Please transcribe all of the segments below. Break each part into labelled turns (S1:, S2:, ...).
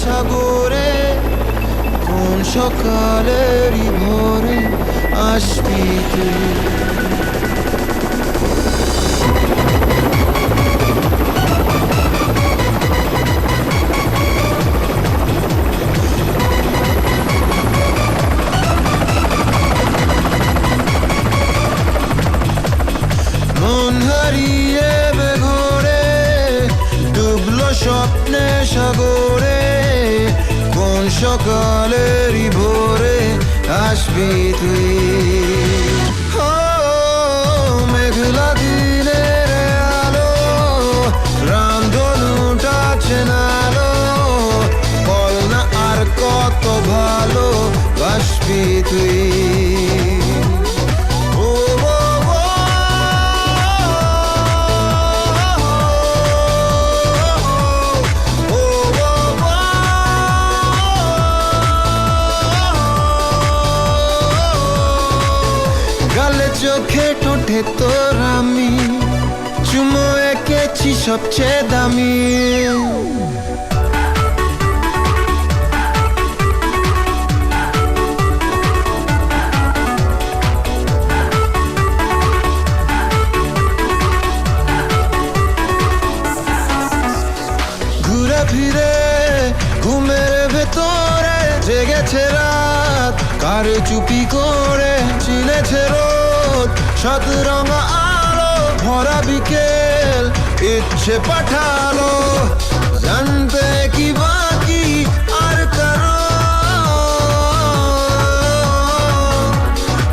S1: সাগরে কোন সকালেরই ভোরে আসবি তুই। মন হারিয়ে বেঘরে ডুবলো স্বপ্নে সাগরে কোন সকালেরই ভোরে আসবি তুই। ও মেঘলা দিনের আলো রামধনুটা চেনালো বল না আর কত ভালো বাসবি তুই। চোখে ঠোঁটে তোর আমি চুমো এঁকেছি সবচেয়ে দামি। ঘুরে ফিরে ঘুমের ভেতরে জেগেছে রাত কার চুপি করে চিনেছে রোদ শতরঙা আলো ভরা বিকেল ইচ্ছে পাঠালো জানতে কি বাকি আর কারো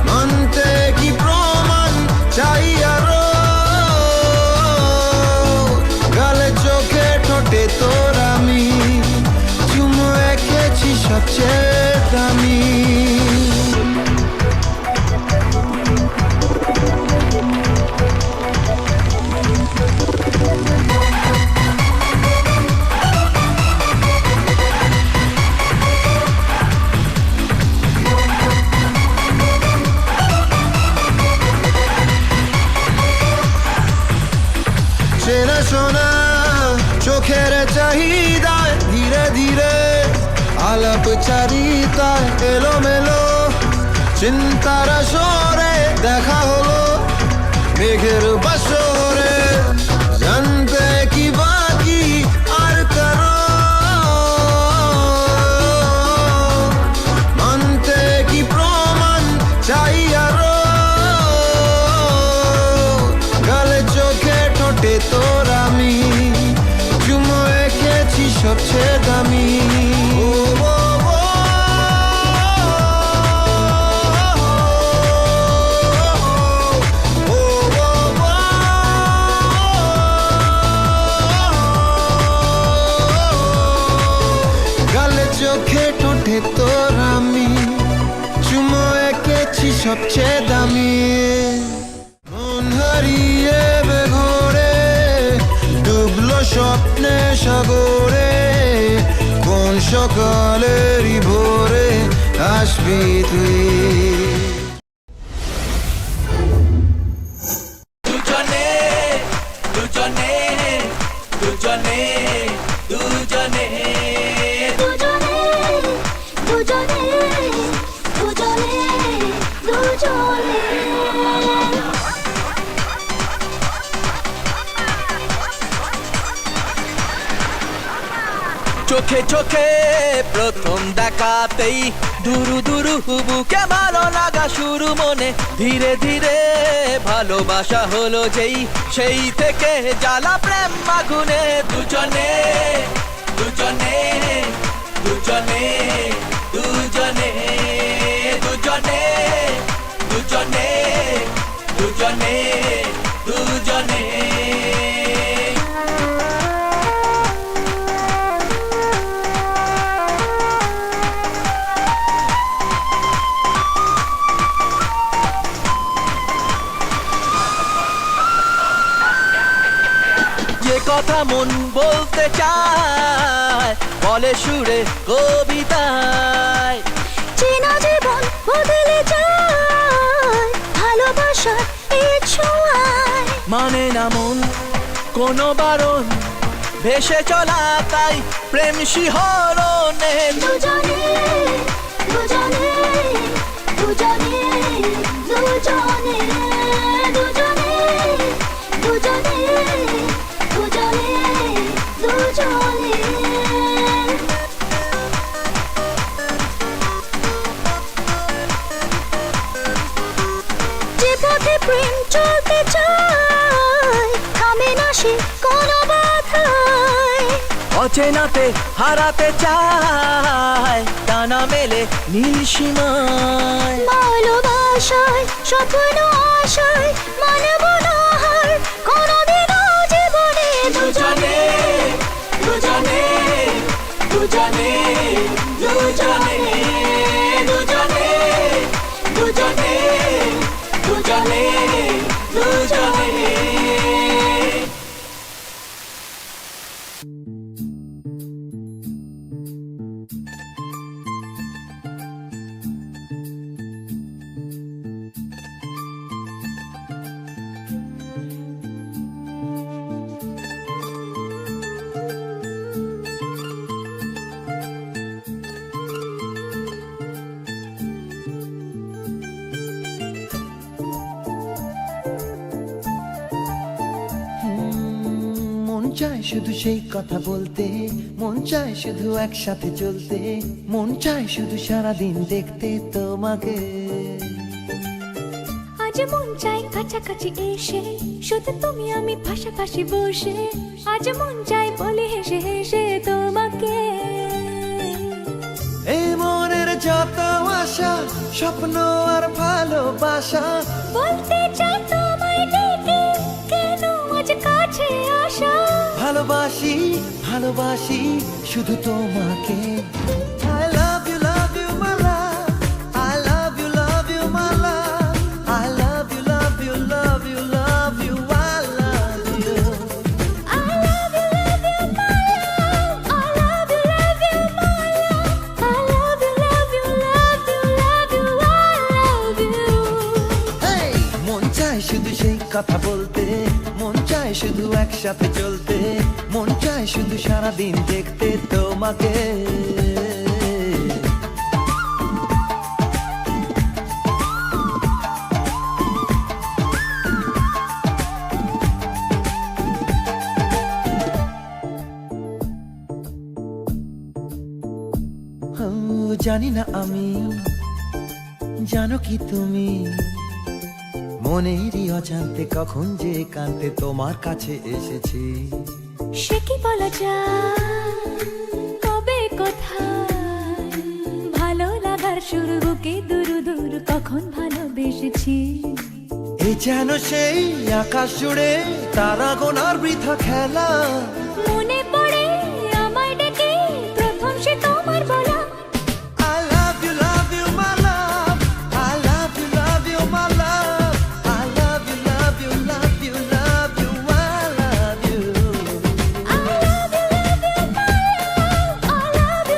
S1: মানতে কি প্রমাণ চাই আরো গালে চোখে ঠোঁটে তোর আমি চুমো এঁকেছি সবচেয়ে দামি। চেনা শোনা চোখের চাহিদায় ধীরে ধীরে আলাপ চারিতায় এলোমেলো চিন্তার সরে দেখা হলো মেঘের বাসরে জানতে কি বাকি আর কারো মানতে কি প্রমাণ চাই আরো গালে চোখে ঠোঁটে তোর আমি চুমো এঁকেছি সবচেয়ে দামি। চোখে ঠোঁটে তোর আমি চুমো এঁকেছি সবচেয়ে দামি। মন হারিয়ে বেঘরে ডুবলো স্বপ্নে সাগরে কোন সকালেরই ভোরে আসবি তুই।
S2: দুজনে দুজনে দুজনে দুজনে চোখে চোখে প্রথম দেখাতেই দুরু দুরু বুকে ভালো লাগা শুরু মনে ধীরে ধীরে ভালোবাসা হলো যেই সেই থেকে জ্বালা প্রেম আগুনে দুজনে দুজনে দুজনে দুজনে দুজনে দুজনে দুজনে দুজনে যে কথা মন বলতে চায় বলে সুরে কবিতায়
S3: চেনা জীবন বদলে যায় ভালোবাসার এই ছোঁয়ায়
S2: মানে না মন কোনো বারণ ভেসে চলা তাই প্রেম শিহরণে
S3: দুজনে দুজনে দুজনে দুজনে দুজনে দুজনে দুজনে দুজনে যে পথে প্রেম চলতে চায় থামে না সে কোনো বাধায়
S2: অচেনাতে হারাতে চায় টানা মেলে নীল সীমায়
S3: ভালোবাসায় স্বপ্ন আশায় মানব না হার কোনোদিনও জীবনে দুজনে
S2: দুজনে দুজনে দুজনে দুজনে দুজনে দুজনে দুজনে
S4: মন চায় শুধু সেই কথা বলতে, মন চায় শুধু একসাথে চলতে, মন চায় শুধু সারাদিন দেখতে তোমাকে।
S3: আজ মন চাই কাছাকাছি এসে শুধু তুমি আমি পাশাপাশি বসে, আজ মন চাই বলে হেসে হেসে তোমাকে।
S4: এই মনের যত আশা স্বপ্ন আর ভালোবাসা
S3: বলতে চাই তোমায় ডেকে কেন আজ কাছে আসা।
S4: ভালোবাসি ভালোবাসি শুধু তোমাকে। I love you my love, I love you my love, I love you love you love you love you, I love you.
S3: I love you my love, I love you my love, I love you love you love you love you, I love you.
S4: Hey! মন চায় শুধু সেই কথা বলতে, মন চায় শুধু একসাথে চলতে, মন চায় শুধু সারাদিন দেখতে তোমাকে। জানি না আমি, জানো কি তুমি, মনেরই অজান্তে কখন যে কান্তে তোমার কাছে এসেছি।
S3: সে কি বলা যায় কবে কোথায়, ভালো লাগার শুরু বুকে দূর দূর কখন ভালোবেসেছি।
S4: এ যেন সেই আকাশ জুড়ে তারা গোনার বৃথা খেলা।
S3: মনে পড়ে আমায় ডেকে প্রথম সে তোমার বলা।
S4: I love you my love, I love you my love, I love you love you love you love you, I love you.
S3: I love you my love, I love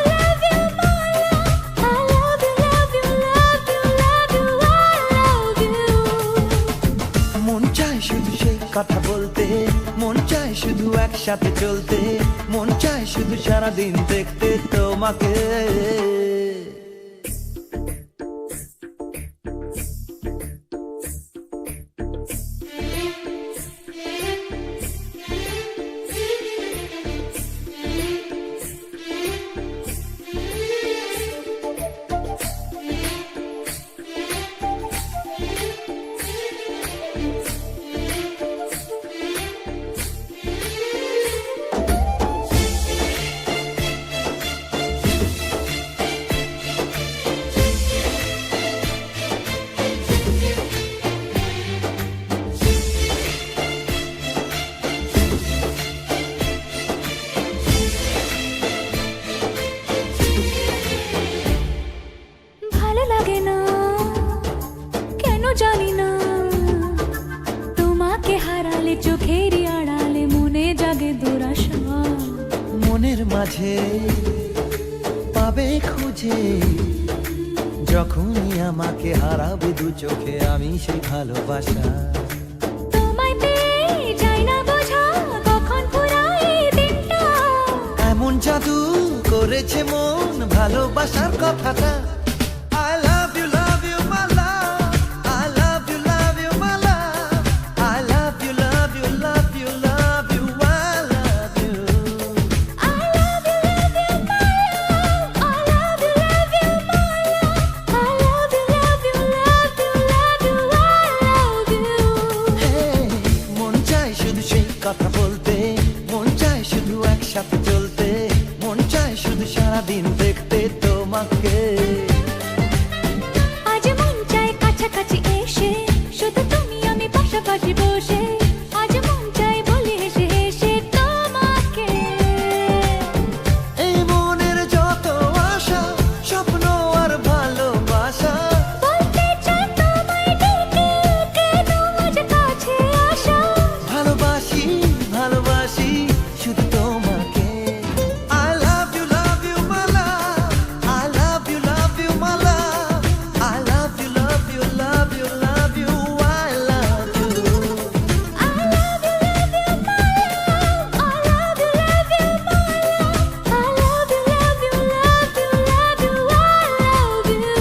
S3: you my love, I love you love you love you love you, I love you.
S4: মন চায় শুধু সেই কথা বলতে, মন চায় শুধু একসাথে চলতে, মন চায় শুধু সারাদিন দেখতে তোমাকে।
S3: ভালো লাগে না কেন জানি না, তোমাকে হারালে চোখেরই আড়ালে মনে জাগে দুরাশা।
S4: মনের মাঝে পাবে খুঁজে, যখনই আমাকে হারাবে দু চোখে আমি সেই ভালোবাসা।
S3: তোমায় পেয়ে যাই না বোঝা কখন ফুরায় দিনটা,
S4: ধরেছে মন ভালোবাসার কথাটা। I love you my love, I love you my love, I love you love you love you love you, I love you.
S3: I love you, my love. I love you, my love. I love you, love you, love you, love you. I love you.
S4: Hey, মন চায় শুধু সেই কথা বলতে, মন চায় শুধু একসাথে চলতে, মন চায় শুধু সারাদিন দেখতে তোমাকে।
S3: আজ মন চায় কাছাকাছি এসে, শুধু তুমি আমি পাশাপাশি বসে। আজ মন চায় বলি হেসে হেসে তোমাকে।
S4: এই মনের যত আশা, স্বপ্ন আর ভালোবাসা,
S3: বলতে চাই তোমায় ডেকে, কেন আজ কাছে আসা।
S4: ভালোবাসি ভালোবাসি শুধু তোমাকে। I love you my love, I love you my love, I love you love you love you love you, I love you.
S3: I love you, my love. I love you, my love. I love you, love you, love you, love you. I love you.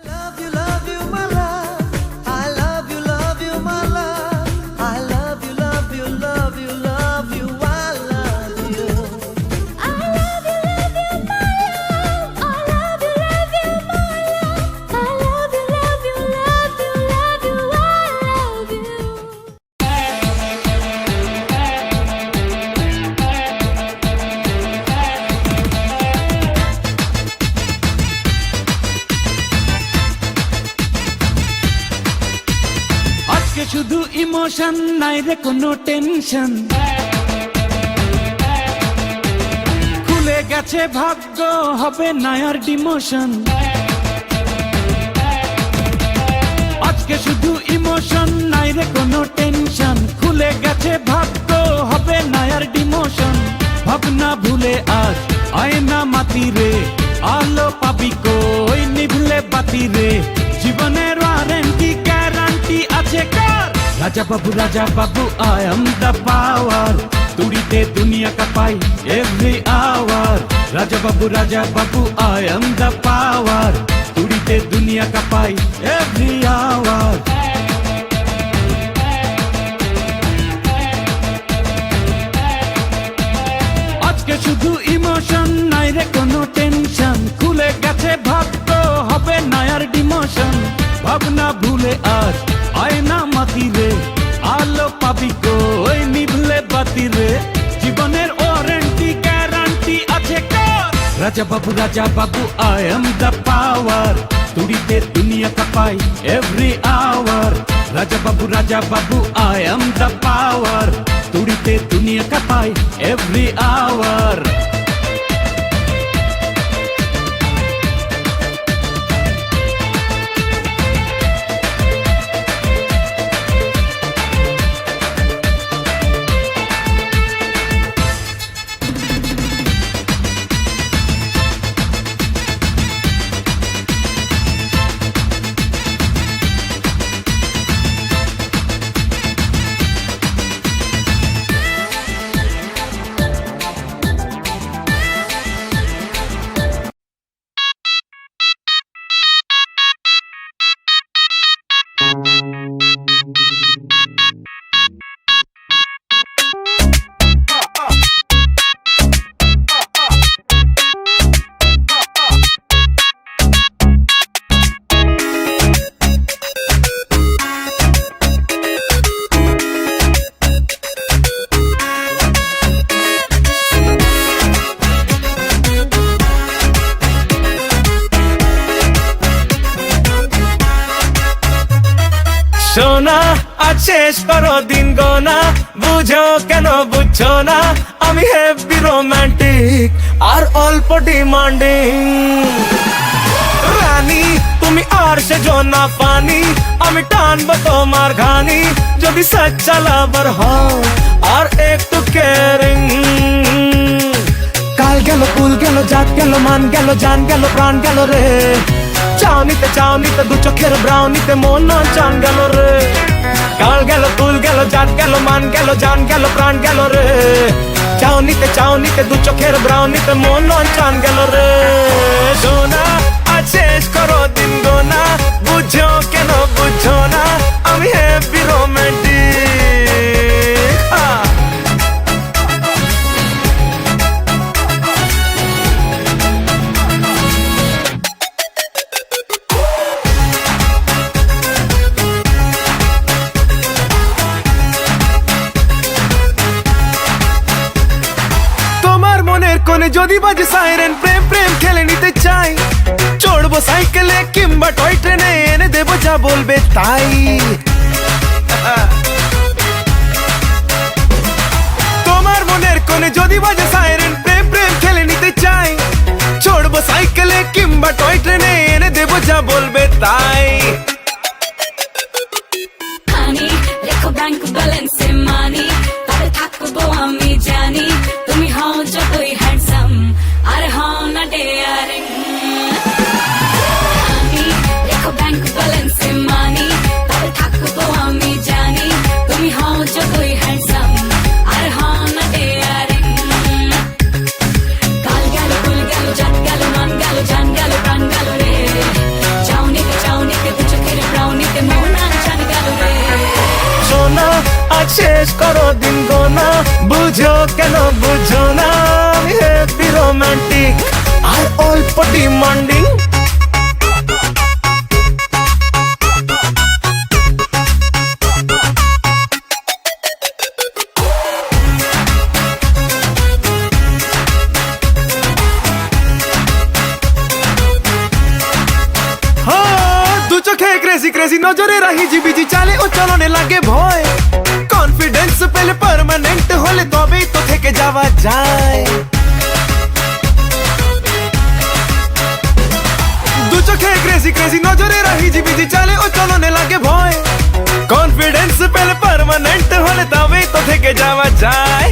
S4: Love you my love, I love you my love, I love you love you love you love you, I love you.
S3: I love you, my love. I love you, my love. I love you, love you, love you, love you. I love you.
S5: আজকে শুধু emotion নাই রে কোনো tension, খুলে গেছে ভাগ্য হবে না আর ডিমোশন। আজকে শুধু ইমোশন নাই রে কোনো টেনশন, খুলে গেছে ভাগ্য হবে না আর ডিমোশন। ভাবনা ভুলে আজ আয়না মাতি রে, আলো পাবি কই নিভলে বাতি রে। জীবনের ওয়ারেন্টি গ্যারান্টি আছে কার? Raja Babu I am the power, তুড়িতে দুনিয়া কাঁপাই every hour. Raja Babu I am the power, তুড়িতে দুনিয়া কাঁপাই এভরি আওয়ার। আজকে শুধু ইমোশন নাই রে কোনো টেনশন, খুলে গেছে ভাগ্য হবে না আর ডিমোশন। ভাবনা ভুলে আজ আয়না মাতি রে, আলো পাবি কই নিভলে বাতি রে। জীবনের ওয়ারেন্টি গ্যারান্টি আছে কার? Raja Babu I am the power, তুড়িতে দুনিয়া কাঁপাই every hour. Raja Babu I am the power, তুড়িতে দুনিয়া কাঁপাই এভরি আওয়ার। সোনা আজ শেষ করো দিন গোনা, বুঝো কেন বুঝছো না, আমি হেভি রোমান্টিক আর অল্প ডিমান্ডিং। রানী
S2: তুমি আর সেজো না পানি, আমি টানবো তোমার ঘানি, যদি সচ্চা লাভার হও আর একটু কেয়ারিং। কাল গেল কুল গেল জাত গেল মান গেল জান গেল প্রাণ গেল রে, চাউনিতে দু চোখের ব্রাউনিতে মন চান গেল রে। কাল গেল কুল গেল জাত গেল মান গেল জান গেল প্রাণ গেল রে, চাউনিতে দু চোখের ব্রাউনিতে মন চান গেল রে। সোনা আজ শেষ করো দিন গোনা, বুঝো কেন বুঝো না আমি হ্যাপি রোমান্টিক। তোমার মনের কোণে যদি বাজে সাইরেন, প্রেম প্রেম খেলে নিতে চাই, চড়বো সাইকেলে কিংবা টয় ট্রেনে, এনে দেবো যা বলবে তাই। তোমার মনের কোণে যদি বাজে সাইরেন, প্রেম প্রেম খেলে নিতে চাই, চড়বো সাইকেলে কিংবা টয় ট্রেনে, এনে দেবো যা বলবে তাই।
S3: হানি রেখো ব্যাংক ব্যালেন্সে মানি, তবে থাকবো আমি জানি, তুমি হও যতই হ্যান্ডসাম আর হও না ডেয়ারিং। হানি রেখো ব্যাংক ব্যালেন্সে মানি, তবে থাকবো আমি জানি, তুমি হও যতই হ্যান্ডসাম আর হও না ডেয়ারিং। কাল গেল কুল গেল জাত গেল মান গেল জান গেল প্রাণ গেল রে, চাউনিতে দু চোখের ব্রাউনিতে মন চান গেল রে।
S2: সোনা আজ শেষ করো দিন গোনা, বুঝো কেন বুঝো না আমি হ্যাপি রোমান্টিক আর অল্প ডিমান্ডিং। দু চোখে ক্রেজি ক্রেজি নজরে রাহি জিবিজি চালে ও চলনে লাগে ভয়, কনফিডেন্স পেলে পার্মানেন্ট হলে তবেই তো থেকে যাওয়া যায়। দু চোখে ক্রেজি ক্রেজি নজরে রাহি জিবিজি চালে ও চলনে লাগে ভয়, কনফিডেন্স পেলে পার্মানেন্ট হলে তবেই তো থেকে যাওয়া যায়।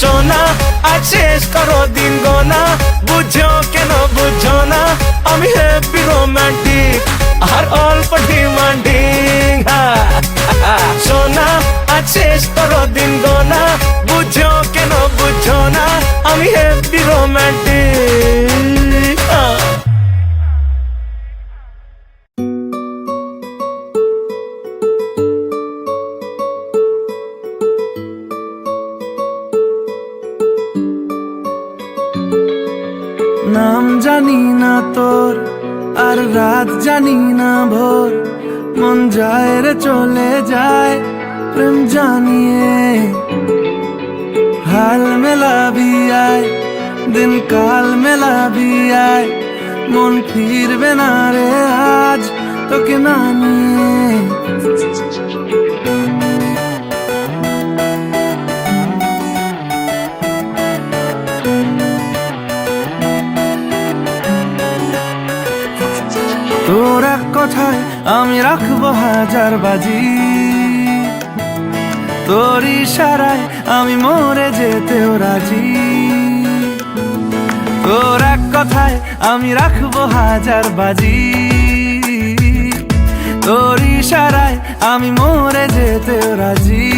S2: সোনা আজ শেষ করো দিন গোনা, বুঝো কেন বুঝো না আমি হ্যাপি রোমান্টিক আর অল্প ডিমান্ডিং। সোনা আজ শেষ করো দিন গোনা, বুঝো কেন বুঝো না আমি হ্যাপি রোমান্টিক।
S6: নাম জানি না তোর আর রাত জানি না ভোর, মন যায় রে চলে যায় প্রেম জানিয়ে। হাল মেলাবি আয় দিন কাল মেলাবি আয়, মন ফিরবে না রে আজ তোকে না নিয়ে। তোর এক কথায় আমি রাখবো হাজার বাজি, তোর ইশারায় আমি মরে যেতেও রাজি। তোর এক কথায় আমি রাখবো হাজার বাজি, তোর ইশারায় আমি মরে যেতেও রাজি।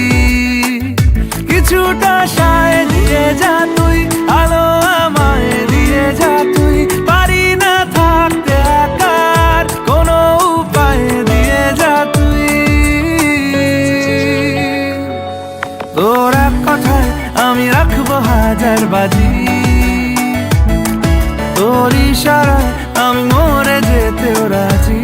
S6: কিছুটা সায় দিয়ে যা তুই, আলো আমায় দিয়ে যা তুই, পারি না থাকতে একার কোনো উপায় দিয়ে যা তুই। তোর এক কথায় আমি রাখবো হাজার বাজি, তোর ইশারায় আমি মরে যেতেও রাজি।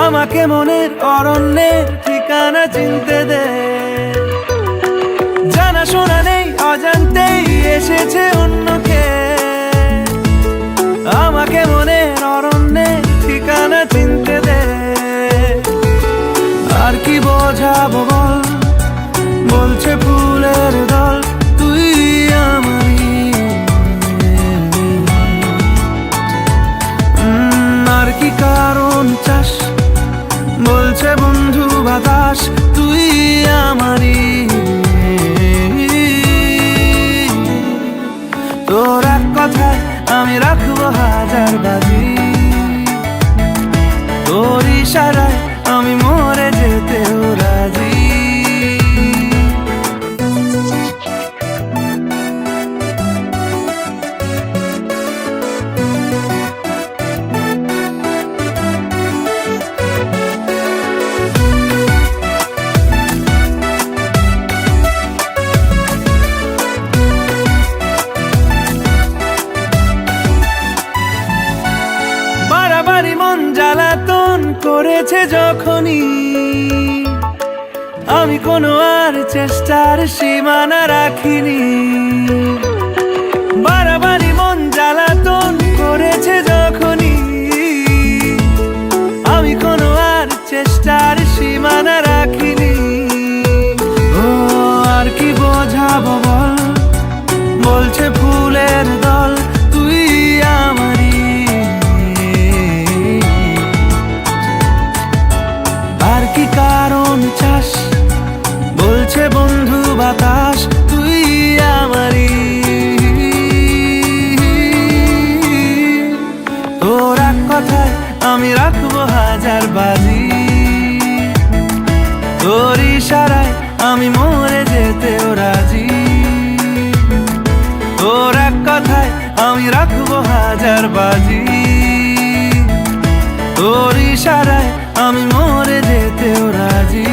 S6: আমাকে মনের অরণ্যের ঠিকানা চিনতে দে। জানা শোনা নেই অজান্তেই এসেছে অন্যকে, আমাকে মনের অরণ্যের ঠিকানা চিনতে দে। আর কি বোঝাবো বল, বলছে ফুলের দল তুই আমারই। আর কি কারণ চাস, বলছে বন্ধু বাতাস তুই আমারই। তোর এক কথায় আমি রাখবো হাজার বাজি, তোর ইশারায় আমি মরে যেতেও রাজি। বাড়াবাড়ি মন জ্বালাতন করেছে যখনই, আমি কোনো আর চেষ্টার সীমানা রাখিনি। বাড়াবাড়ি মন জ্বালাতন করেছে যখনই, আমি কোনো আর চেষ্টার সীমানা রাখিনি। ও আর কি বোঝাবো বল, বলছে ফুলের দল তুই আমারই। আর কি কারণ চাস, বলছে বন্ধু বাতাস তুই আমারই। তোর এক কথায় আমি রাখবো হাজার বাজি, তোর ইশারায় আমি মরে যেতেও রাজি। তোর এক কথায় আমি রাখবো হাজার বাজি, তোর ইশারায় আমি মরে যেতেও রাজি।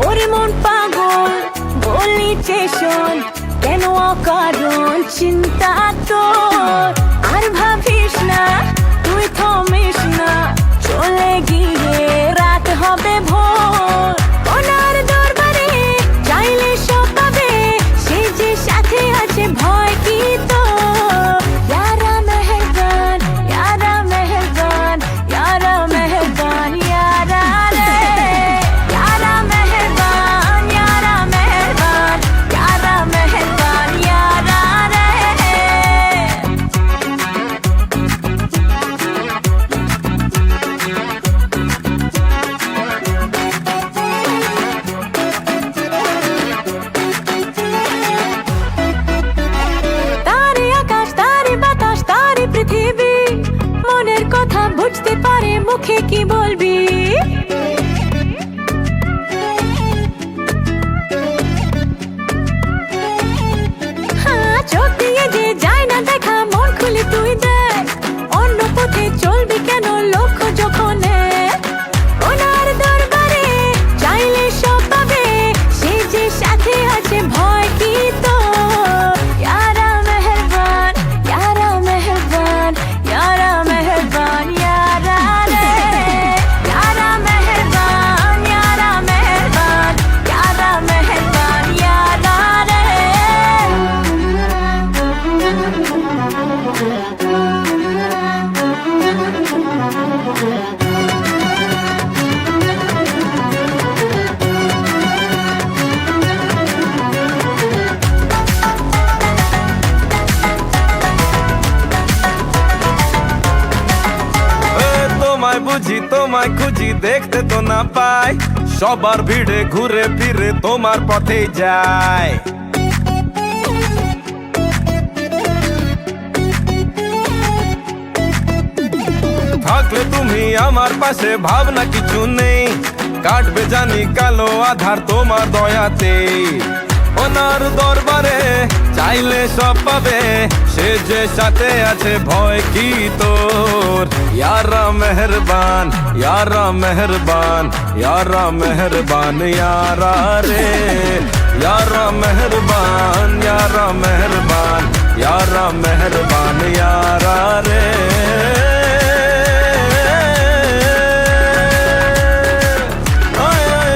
S3: ওরে মন পাগল বলিছে শোন, কেন অকারণ চিন্তা তোর। আর ভাবিস না তুই থমিস না, চলে গিয়ে রাত হবে ভোর। ওনার দরবারে চাইলে সব পাবে, সে যে সাথে আছে ভয় কি তোর। ইয়ারা মেহেরবান, ইয়ারা মেহেরবান, ইয়ারা মেহেরবান, ইয়ারা রে। ইয়ারা মেহেরবান, ইয়ারা মেহেরবান, ইয়ারা মেহেরবান, ইয়ারা রে। তারে আকাশ, তারে বাতাস, তারে পৃথিবী, মনের কথা বুঝতে পারে মুখে কি বলবি। হ্যাঁ, চোখ দিয়ে যে যায় না দেখা, মন খুলে তুই দেখ। অন্য পথে চলবি কেন লক্ষ্য যখন এক। ওনার দরবারে চাইলে সব পাবে, সে যে সাথে আছে ভয় কি তোর। ইয়ারা মেহেরবান, ইয়ারা মেহেরবান, ইয়ারা মেহেরবান, ইয়ারা রে। ইয়ারা মেহেরবান, ইয়ারা মেহেরবান, ইয়ারা মেহেরবান, ইয়ারা রে।
S1: তোমায় বুঝি তোমায় খুঁজি দেখতে তো না পাই, সবার ভিড়ে ঘুরে ফিরে তোমার পথেই যায়। থাকলে তুমি আমার পাশে ভাবনা কিছু নেই, কাটবে জানি কালো আধার তোমার দয়াতে। ওনার দরবারে চাইলে সব পাবে, সে যে সাথে আছে ভয় কি তোর। ইয়ারা মেহরবান, ইয়ারা মেহরবান, ইয়ারা মেহরবান, ইয়ারা রে। यारा मेहरबान, यारा मेहरबान, यारा मेहरबान, यारा रे। आय आय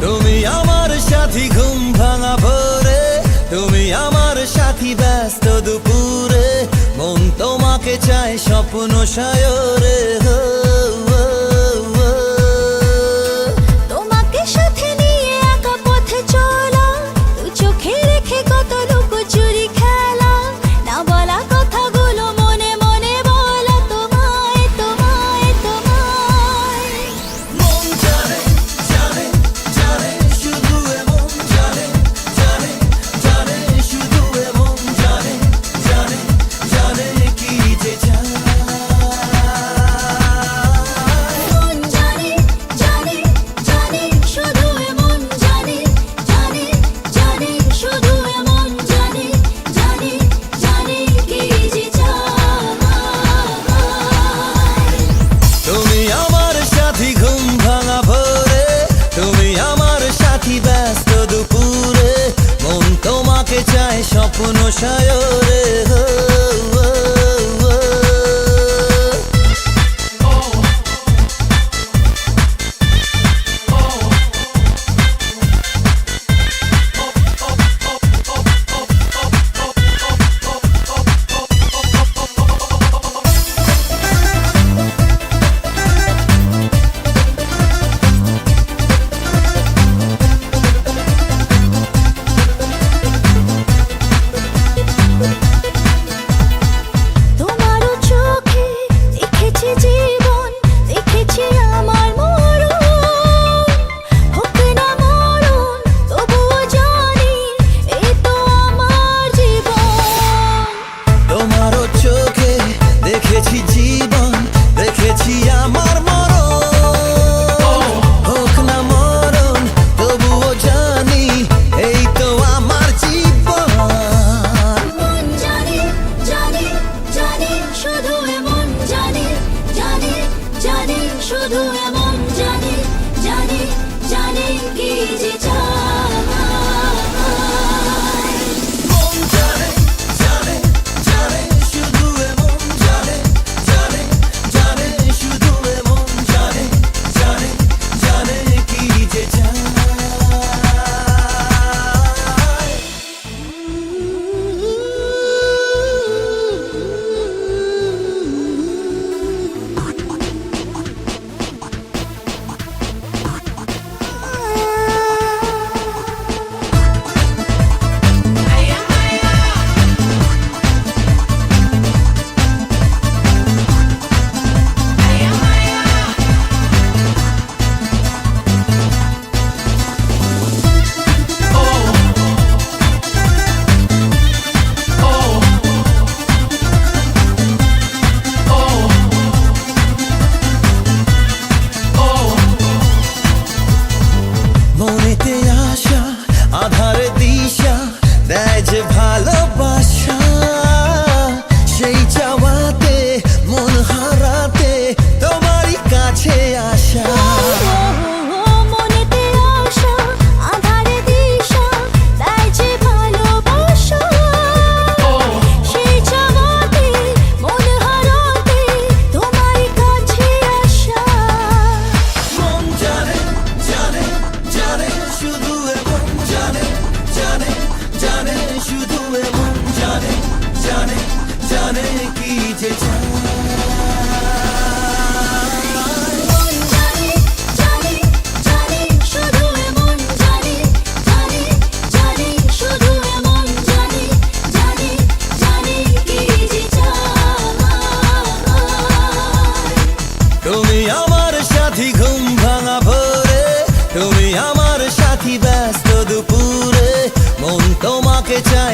S4: তুমি আমার সাথী ঘুম ভাঙা ভোরে, তুমি আমার সাথী ব্যস্ত দুপুরে, মন তোমাকে চায় স্বপ্ন সায়রে।
S3: তোমাকে সাথে নিয়ে একা পথে চলা, দু চোখে রেখে কত লুকোচুরি খেলা, না বলা কথাগুলো মনে মনে বলা তোমায় তোমায় তোমায়।
S4: মন জানে জানে জানে শুধু এমন জানে জানে জানে শুধু এমন জানে জানে জানে কি যে চায়।
S3: মন জানে জানে জানে শুধু এমন জানে জানে জানে শুধু এমন জানে জানে জানে কি যে চায়।
S4: তুমি আমার সাথী ঘুম ভাঙা ভোরে, তুমি আমার সাথী ব্যস্ত দুপুরে, মন তোমাকে চায় স্বপ্ন সায়রে।